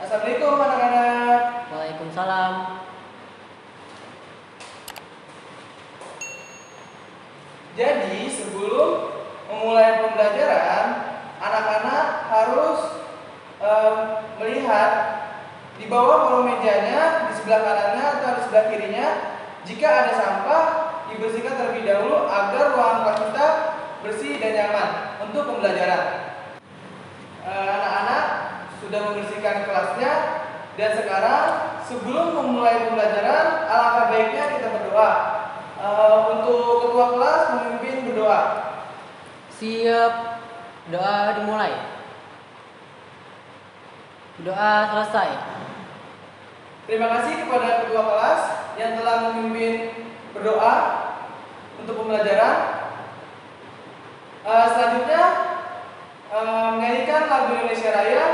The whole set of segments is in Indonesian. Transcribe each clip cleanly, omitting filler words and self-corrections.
Assalamualaikum anak-anak. Waalaikumsalam. Jadi sebelum memulai pembelajaran, anak-anak harus melihat di bawah kolong mejanya, di sebelah kanannya atau di sebelah kirinya. Jika ada sampah, dibersihkan terlebih dahulu agar ruangan kelas kita bersih dan nyaman untuk pembelajaran. Anak-anak sudah membersihkan kelasnya, dan sekarang sebelum memulai pembelajaran, alangkah baiknya kita berdoa. Untuk ketua kelas memimpin berdoa. Siap. Doa dimulai. Doa selesai. Terima kasih kepada ketua kelas yang telah memimpin berdoa untuk pembelajaran. Selanjutnya menyanyikan lagu Indonesia Raya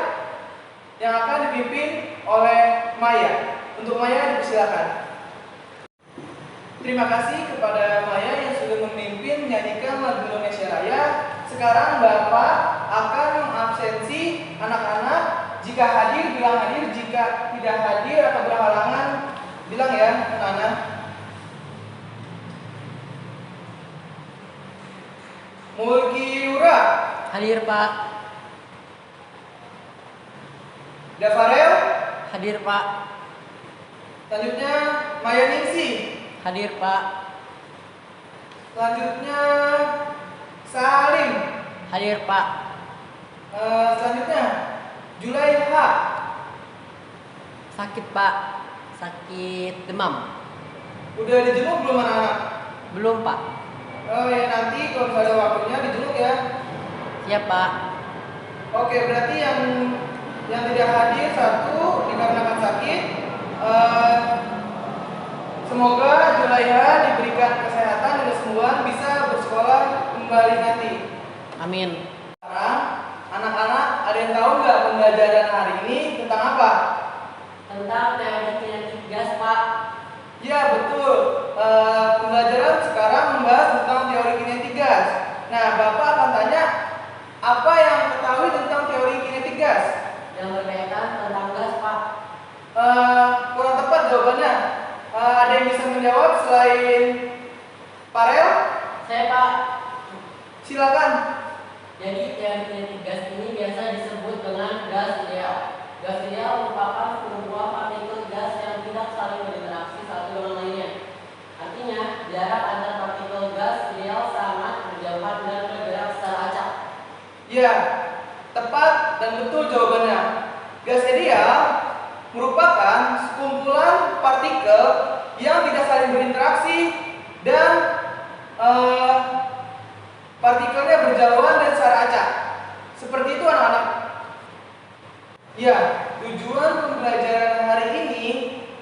yang akan dipimpin oleh Maya. Untuk Maya dipersilakan. Terima kasih kepada Maya yang sudah memimpin menyanyikan lagu Indonesia Raya. Sekarang Bapak akan mengabsensi anak-anak. Jika hadir bilang hadir, jika tidak hadir atau berhalangan bilang ya anak-anak. Mulkiura. Hadir, Pak. Dafarel. Hadir, Pak. Selanjutnya Maya Ningsi. Hadir, Pak. Selanjutnya Salim. Hadir, Pak. Selanjutnya Julaiha. Sakit, Pak. Sakit demam. Udah dijenguk belum anak-anak? Belum, Pak. Oh ya, nanti kalau misalnya ada waktunya dijenguk ya. Siap, Pak. Oke, berarti yang tidak hadir satu dikarenakan sakit. Semoga Julaiha diberikan kesehatan dan kesembuhan, bisa bersekolah kembali nanti. Amin. Sekarang anak-anak ada yang tahu nggak pembelajaran hari ini tentang apa? Tentang teori kinetik gas, Pak. Ya betul. Pembelajaran sekarang membahas tentang teori kinetik gas. Nah, Bapak akan tanya, apa yang ketahui tentang teori kinetik gas? Yang berkaitan tentang gas, Pak. Kurang tepat jawabannya. Ada yang bisa menjawab selain Farel? Saya, Pak. Silakan. Jadi teori kinetik gas ini biasa disebut dengan gas ideal. Gas ideal merupakan sebuah partikel gas yang tidak saling berinteraksi satu dengan lainnya. Artinya, jarak antar partikel gas ideal sangat berjauhan dan bergerak secara acak. Ya, tepat dan betul jawabannya. Gas ideal merupakan sekumpulan partikel yang tidak saling berinteraksi dan partikelnya berjauhan dan secara acak. Seperti itu anak-anak. Ya, tujuan pembelajaran hari ini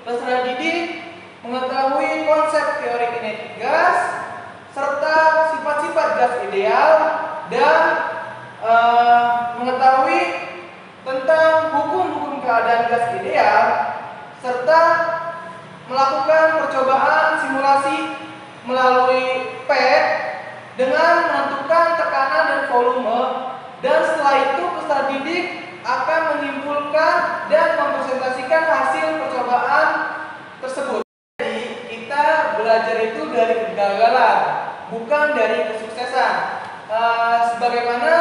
peserta didik mengetahui konsep teori kinetik gas serta sifat-sifat gas ideal dan mengetahui tentang hukum-hukum keadaan gas ideal serta melakukan percobaan simulasi melalui PET dengan menentukan tekanan dan volume, dan setelah itu peserta didik akan menyimpulkan dan mempresentasikan hasil percobaan tersebut. Jadi kita belajar itu dari kegagalan, bukan dari kesuksesan. Sebagaimana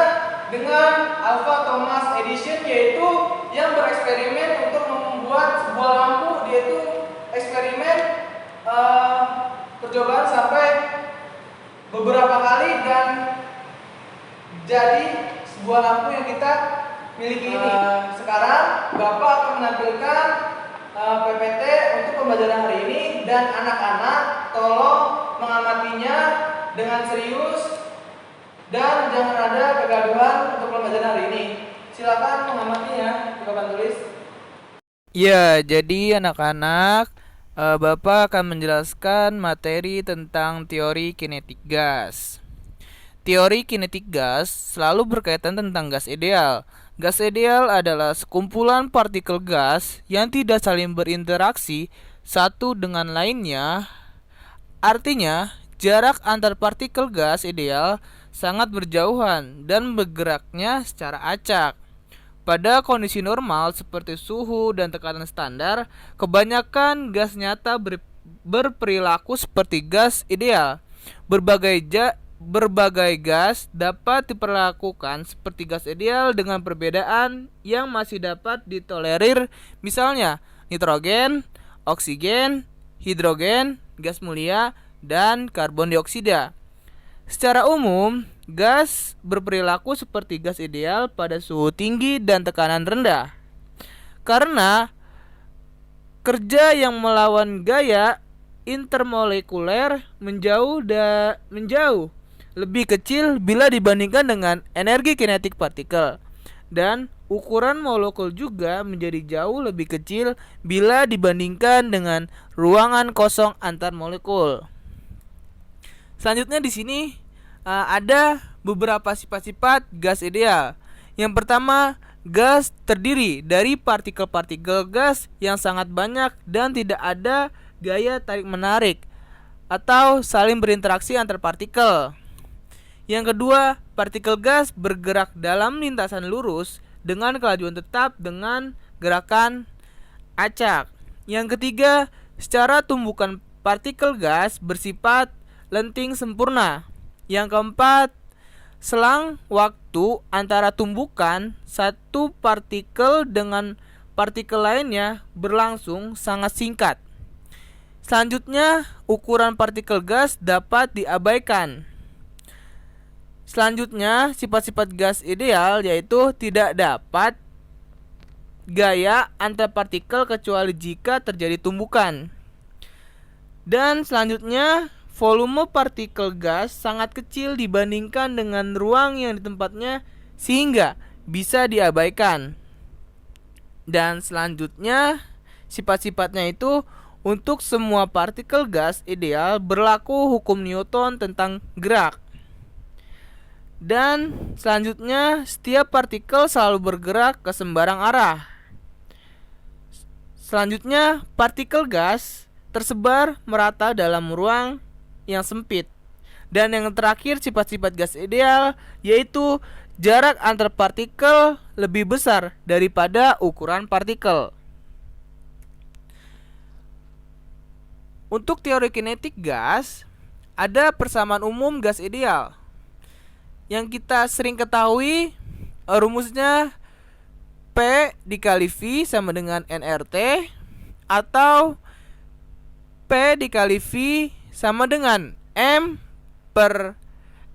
dengan Alva Thomas Edison, yaitu yang bereksperimen untuk membuat sebuah lampu. Dia itu eksperimen percobaan sampai beberapa kali dan jadi sebuah lampu yang kita miliki ini. Sekarang Bapak akan menampilkan PPT untuk pembelajaran hari ini, dan anak-anak tolong mengamatinya dengan serius dan jangan ada kegaduhan untuk pembelajaran hari ini. Silakan mengamatinya di papan tulis. Ya, jadi anak-anak, Bapak akan menjelaskan materi tentang teori kinetik gas. Teori kinetik gas selalu berkaitan tentang gas ideal. Gas ideal adalah sekumpulan partikel gas yang tidak saling berinteraksi satu dengan lainnya. Artinya, jarak antar partikel gas ideal sangat berjauhan dan bergeraknya secara acak. pada kondisi normal seperti suhu dan tekanan standar, kebanyakan gas nyata berperilaku seperti gas ideal. Berbagai gas dapat diperlakukan seperti gas ideal dengan perbedaan yang masih dapat ditolerir, misalnya nitrogen, oksigen, hidrogen, gas mulia, dan karbon dioksida. Secara umum, gas berperilaku seperti gas ideal pada suhu tinggi dan tekanan rendah. Karena kerja yang melawan gaya intermolekuler menjauh lebih kecil bila dibandingkan dengan energi kinetik partikel, dan ukuran molekul juga menjadi jauh lebih kecil bila dibandingkan dengan ruangan kosong antar molekul. Selanjutnya di sini ada beberapa sifat-sifat gas ideal. Yang pertama, gas terdiri dari partikel-partikel gas yang sangat banyak dan tidak ada gaya tarik-menarik atau saling berinteraksi antar partikel. Yang kedua, partikel gas bergerak dalam lintasan lurus dengan kelajuan tetap dengan gerakan acak. Yang ketiga, secara tumbukan partikel gas bersifat lenting sempurna. Yang keempat, selang waktu antara tumbukan satu partikel dengan partikel lainnya berlangsung sangat singkat. Selanjutnya, ukuran partikel gas dapat diabaikan. Selanjutnya, sifat-sifat gas ideal yaitu tidak dapat gaya antar partikel kecuali jika terjadi tumbukan. Dan selanjutnya, volume partikel gas sangat kecil dibandingkan dengan ruang yang ditempatnya sehingga bisa diabaikan. Dan selanjutnya, sifat-sifatnya itu untuk semua partikel gas ideal berlaku hukum Newton tentang gerak. Dan selanjutnya, setiap partikel selalu bergerak ke sembarang arah. Selanjutnya, partikel gas tersebar merata dalam ruang yang sempit. Dan yang terakhir, sifat-sifat gas ideal yaitu jarak antar partikel lebih besar daripada ukuran partikel. Untuk teori kinetik gas, ada persamaan umum gas ideal. Yang kita sering ketahui rumusnya P dikali V sama dengan nRT, atau P dikali V sama dengan M per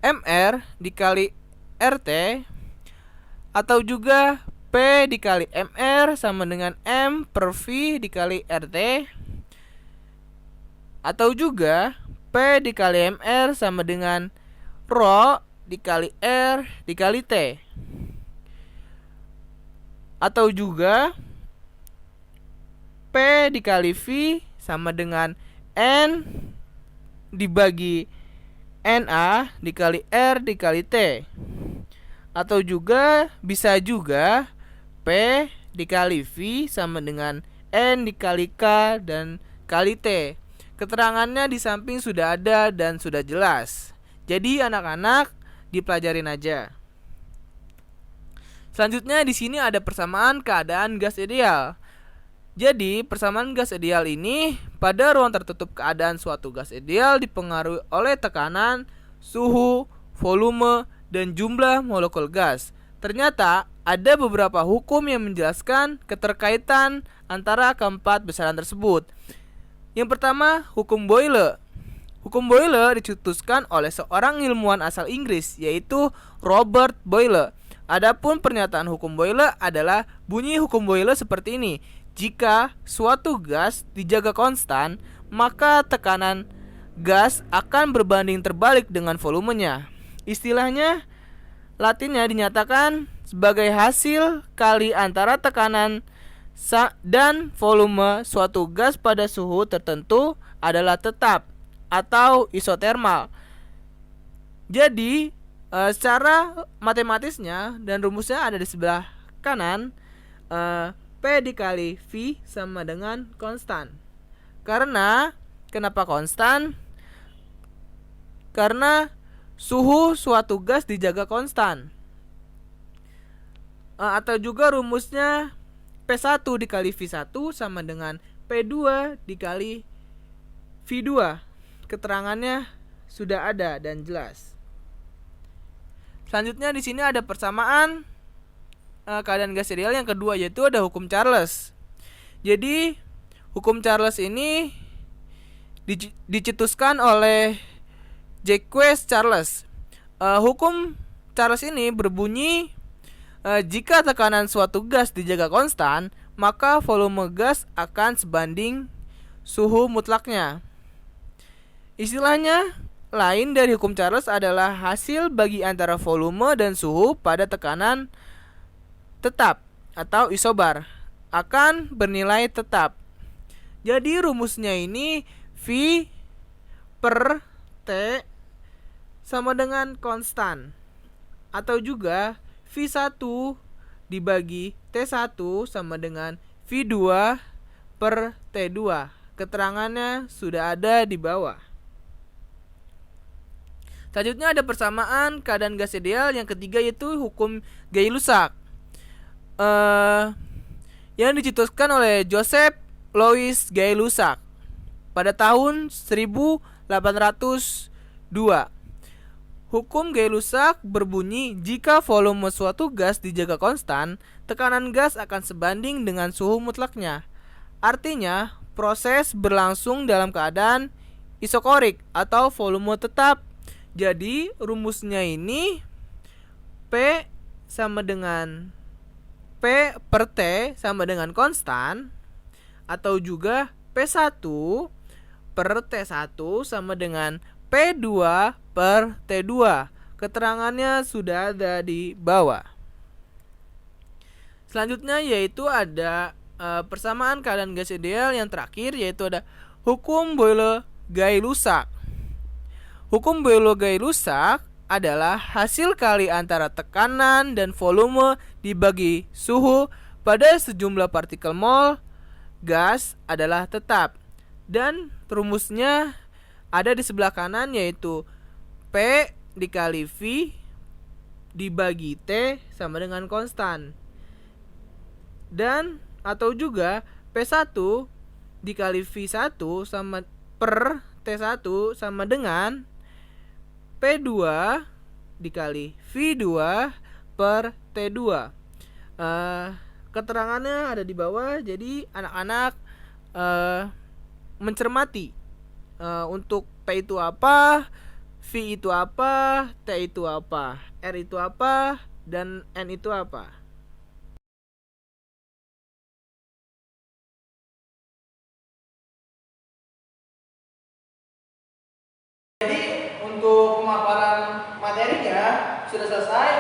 MR dikali RT, atau juga P dikali MR sama dengan M per V dikali RT, atau juga P dikali MR sama dengan Rho dikali R dikali T, atau juga P dikali V sama dengan N dibagi NA dikali R dikali T, atau juga bisa juga P dikali V sama dengan N dikali K dan kali T. Keterangannya di samping sudah ada dan sudah jelas. Jadi anak-anak dipelajarin aja. Selanjutnya di sini ada persamaan keadaan gas ideal. Jadi persamaan gas ideal ini pada ruang tertutup keadaan suatu gas ideal dipengaruhi oleh tekanan, suhu, volume, dan jumlah molekul gas. Ternyata ada beberapa hukum yang menjelaskan keterkaitan antara keempat besaran tersebut. Yang pertama, hukum Boyle. Hukum Boyle dicetuskan oleh seorang ilmuwan asal Inggris, yaitu Robert Boyle. Adapun pernyataan hukum Boyle adalah bunyi hukum Boyle seperti ini. Jika suatu gas dijaga konstan, maka tekanan gas akan berbanding terbalik dengan volumenya. Istilahnya, Latinnya dinyatakan sebagai hasil kali antara tekanan dan volume suatu gas pada suhu tertentu adalah tetap atau isotermal. Jadi secara matematisnya dan rumusnya ada di sebelah kanan. P dikali V sama dengan konstan. Kenapa konstan? Karena suhu suatu gas dijaga konstan. Atau juga rumusnya P1 dikali V1 sama dengan P2 dikali V2. Keterangannya sudah ada dan jelas. Selanjutnya di sini ada persamaan keadaan gas ideal yang kedua, yaitu ada hukum Charles. Jadi hukum Charles ini dicetuskan oleh Jacques Charles. Hukum Charles ini berbunyi jika tekanan suatu gas dijaga konstan, maka volume gas akan sebanding suhu mutlaknya. Istilahnya lain dari hukum Charles adalah hasil bagi antara volume dan suhu pada tekanan tetap atau isobar akan bernilai tetap. Jadi rumusnya ini V per T sama dengan konstan, atau juga V1 dibagi T1 sama dengan V2 per T2. Keterangannya sudah ada di bawah. Selanjutnya ada persamaan keadaan gas ideal yang ketiga, yaitu hukum Gay-Lussac. Yang dicetuskan oleh Joseph Louis Gay-Lussac pada tahun 1802. Hukum Gay-Lussac berbunyi jika volume suatu gas dijaga konstan, tekanan gas akan sebanding dengan suhu mutlaknya. Artinya, proses berlangsung dalam keadaan isokorik atau volume tetap. Jadi, rumusnya ini P sama dengan P per T sama dengan konstan, atau juga P1 per T1 sama dengan P2 per T2. Keterangannya sudah ada di bawah. Selanjutnya yaitu ada persamaan keadaan gas ideal yang terakhir, yaitu ada hukum Boyle-Gay-Lussac. Hukum Boyle-Gay-Lussac adalah hasil kali antara tekanan dan volume dibagi suhu pada sejumlah partikel mol gas adalah tetap. Dan rumusnya ada di sebelah kanan, yaitu P dikali V dibagi T sama dengan konstan. Dan atau juga P1 dikali V1 sama per T1 sama dengan P2 dikali V2 per T2. Keterangannya ada di bawah. Jadi anak-anak mencermati untuk P itu apa, V itu apa, T itu apa, R itu apa, dan N itu apa. Jadi untuk pemaparan materinya sudah selesai.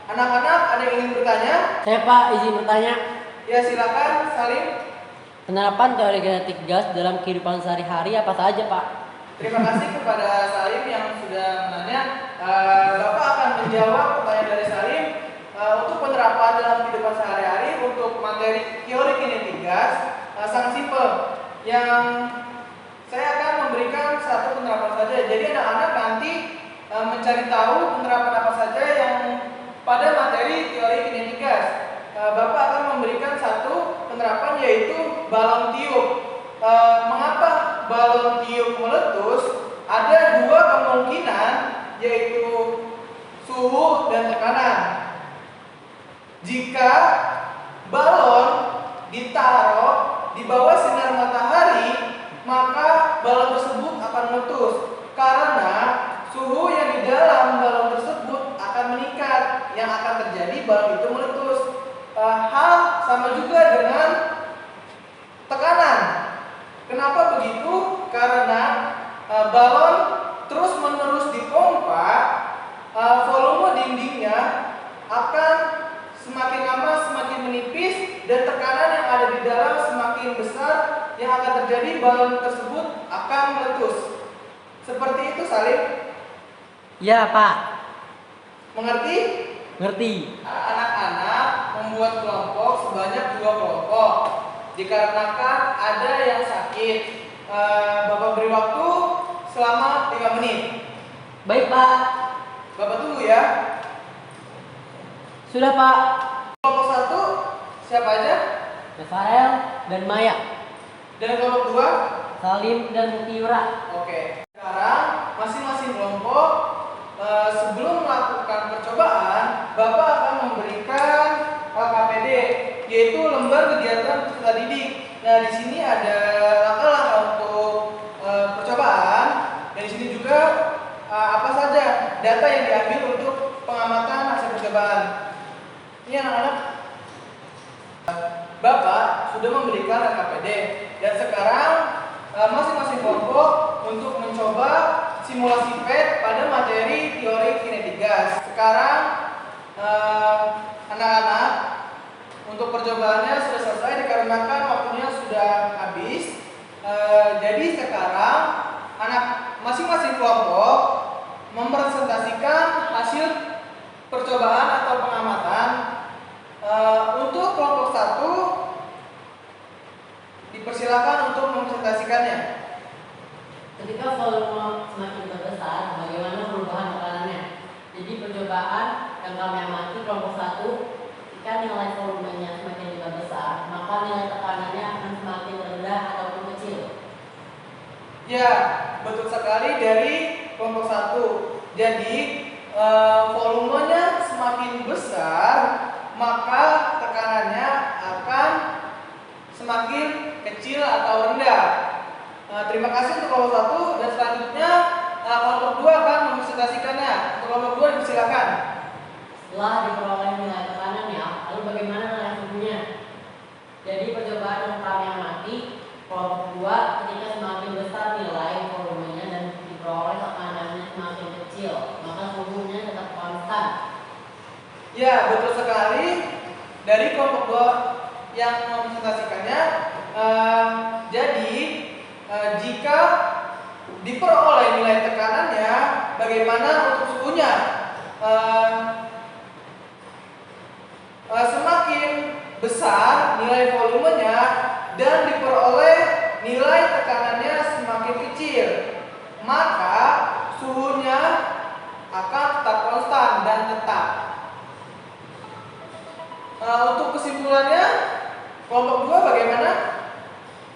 Anak-anak ada yang ingin bertanya? Saya Pak izin bertanya. Ya silakan Salim. Penerapan teori kinetik gas dalam kehidupan sehari-hari apa saja Pak? Terima kasih kepada Salim yang sudah menanya. Bapak akan menjawab pertanyaan dari Salim. Untuk penerapan dalam kehidupan sehari-hari untuk materi teori kinetik gas sangat simpel. Yang saya akan memberikan satu penerapan saja. Jadi anak-anak nanti mencari tahu penerapan apa saja yang pada materi teori kinetik gas. Bapak akan memberikan satu penerapan, yaitu balon tiup. Mengapa balon tiup meletus? Ada dua kemungkinan, yaitu suhu dan tekanan. Jika balon ditaruh di bawah sinar matahari, maka balon tersebut akan meletus karena suhu yang di dalam balon tersebut akan meningkat. Yang akan terjadi, balon itu meletus. Hal sama juga dengan tekanan. Kenapa begitu? Karena balon terus-menerus dipompa, volume dindingnya akan semakin lama semakin menipis dan tekanan yang ada di dalam semakin besar. Yang akan terjadi, balon tersebut akan meletus. Seperti itu, Salim? Ya Pak. Mengerti? Ngerti. Anak-anak membuat kelompok sebanyak 2 kelompok. Dikarenakan ada yang sakit, Bapak beri waktu selama 3 menit. Baik Pak. Bapak tunggu ya. Sudah Pak. Kelompok 1 siapa aja? Farel dan Maya. Dan kelompok 2? Salim dan Tiura. Oke. Sekarang masing-masing kelompok sebelum melakukan percobaan, Bapak akan memberikan KPD, yaitu lembar kegiatan peserta didik. Nah, di sini ada langkah-langkah untuk percobaan. Dan di sini juga apa saja data yang diambil untuk pengamatan hasil percobaan. Ini anak-anak, Bapak sudah memberikan KPD dan sekarang masing-masing kelompok untuk mencoba simulasi PET pada materi teori kinetik gas. Sekarang anak-anak untuk percobaannya sudah selesai dikarenakan waktunya sudah habis. Jadi sekarang masing-masing kelompok mempresentasikan hasil percobaan atau pengamatan. Untuk kelompok 1 dipersilakan untuk mempresentasikannya. Ketika volume semakin terbesar, bagaimana perubahan tekanannya? Jadi percobaan yang kami amati kelompok 1, ketika nilai volumenya semakin besar, maka nilai tekanannya akan semakin rendah ataupun kecil. Ya, betul sekali dari kelompok 1. Jadi volumenya semakin besar, maka tekanannya akan semakin kecil atau rendah. Terima kasih untuk kelompok 1 dan selanjutnya kelompok 2 akan mempresentasikannya. Untuk kelompok 2 dipersilakan. Setelah diperoleh nilai tekanannya, lalu bagaimana nilai suhunya? Jadi percobaan yang kami amati kelompok 2 ketika semakin besar nilai volumenya dan diperoleh tekanannya semakin kecil, maka suhunya tetap konstan. Ya, betul sekali. Dari kelompok 2 yang mempresentasikannya, jadi jika diperoleh nilai tekanannya, bagaimana untuk suhunya? Semakin besar nilai volumenya dan diperoleh nilai tekanannya semakin kecil, maka suhunya akan tetap konstan dan tetap. Untuk kesimpulannya, kelompok 2 bagaimana?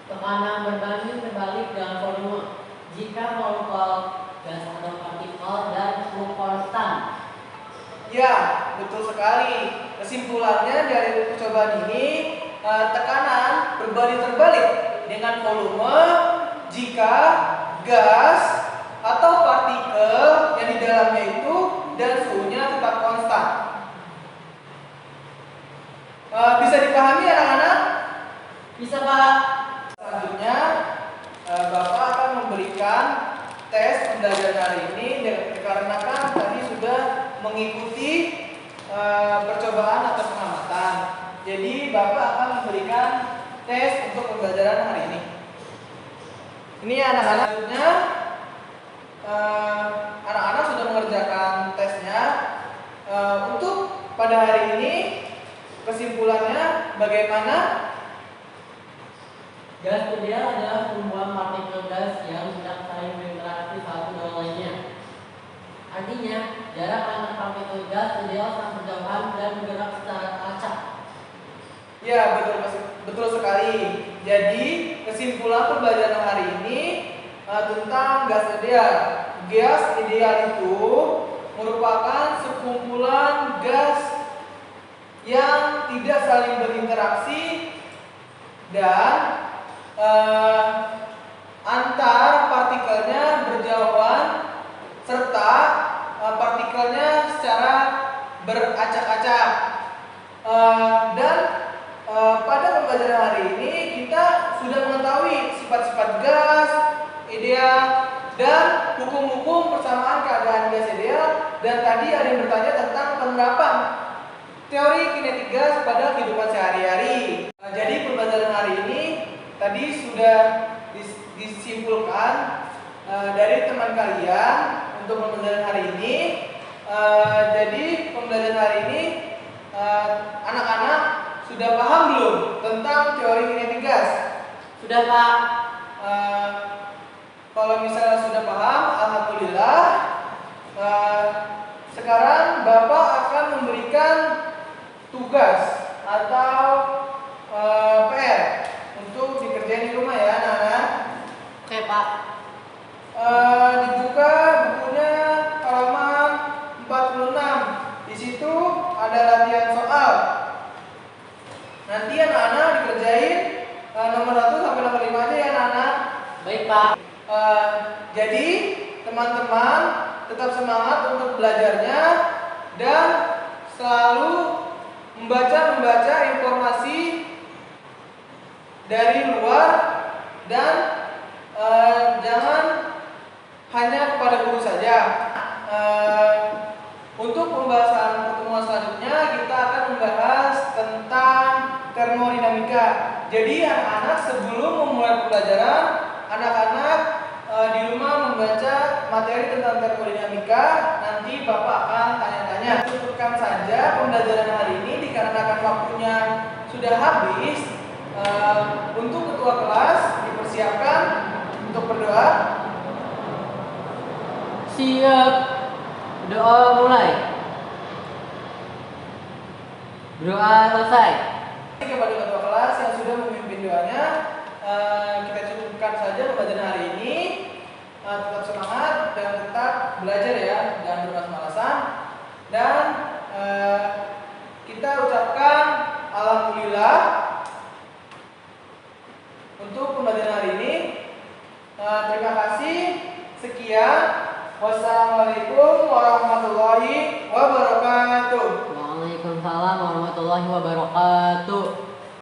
Tekanan berbanding terbalik dengan volume. Jika molekul gas atau partikel dan suhu konstan. Ya, betul sekali. Kesimpulannya dari percobaan ini, tekanan berbanding terbalik dengan volume jika gas atau partikel yang di dalamnya itu dan suhunya tetap konstan. Bisa dipahami anak-anak? Bisa Pak. Selanjutnya, Bapak akan memberikan tes pembelajaran hari ini dikarenakan tadi sudah mengikuti percobaan atau pengamatan. Jadi Bapak akan memberikan tes untuk pembelajaran hari ini. Ini anak-anak, selanjutnya anak-anak sudah mengerjakan tesnya. Untuk pada hari ini kesimpulannya bagaimana? Gas ideal adalah kumpulan partikel gas yang tidak saling berinteraksi satu dengan lainnya. Artinya, jarak antar partikel gas ideal sangat berjauhan dan bergerak secara acak. Ya, betul sekali. Jadi, kesimpulan pembelajaran hari ini tentang gas ideal. Gas ideal itu merupakan sekumpulan gas yang tidak saling berinteraksi dan antar partikelnya berjauhan serta partikelnya secara beracak-acak. Dan pada pembelajaran hari ini kita sudah mengetahui sifat-sifat gas ideal dan hukum-hukum persamaan keadaan gas ideal, dan tadi ada yang bertanya tentang penerapan teori kinetik gas pada kehidupan sehari-hari. Jadi pembelajaran hari ini tadi sudah disimpulkan dari teman kalian untuk pembelajaran hari ini. Jadi pembelajaran hari ini anak-anak sudah paham belum tentang teori kinetik gas? Sudah Pak. Kalau misalnya sudah paham, alhamdulillah. Sekarang Bapak akan memberikan tugas atau PR untuk dikerjain di rumah ya anak-anak. Oke, Pak. Dibuka bukunya halaman 46. Di situ ada latihan soal. Nanti anak-anak dikerjain nomor 1 sampai nomor 5 aja ya anak-anak. Baik, Pak. Jadi teman-teman tetap semangat untuk belajarnya dan selalu membaca informasi dari luar dan jangan hanya kepada guru saja. Untuk pembahasan pertemuan selanjutnya kita akan membahas tentang termodinamika. Jadi anak-anak sebelum memulai pembelajaran, anak-anak di rumah membaca materi tentang termodinamika. Nanti Bapak akan tanya-tanya. Cukupkan saja pembelajaran hari ini dikarenakan waktunya sudah habis. Untuk ketua kelas dipersiapkan untuk berdoa. Siap. Doa mulai. Doa selesai. Kepada ketua kelas yang sudah memimpin doanya, kita cukupkan saja pembelajaran hari ini. Tetap semangat dan tetap belajar ya, jangan bermalas-malasan. Dan kita ucapkan alhamdulillah untuk pembelajaran hari ini. Terima kasih. Sekian. Wassalamualaikum warahmatullahi wabarakatuh. Waalaikumsalam warahmatullahi wabarakatuh.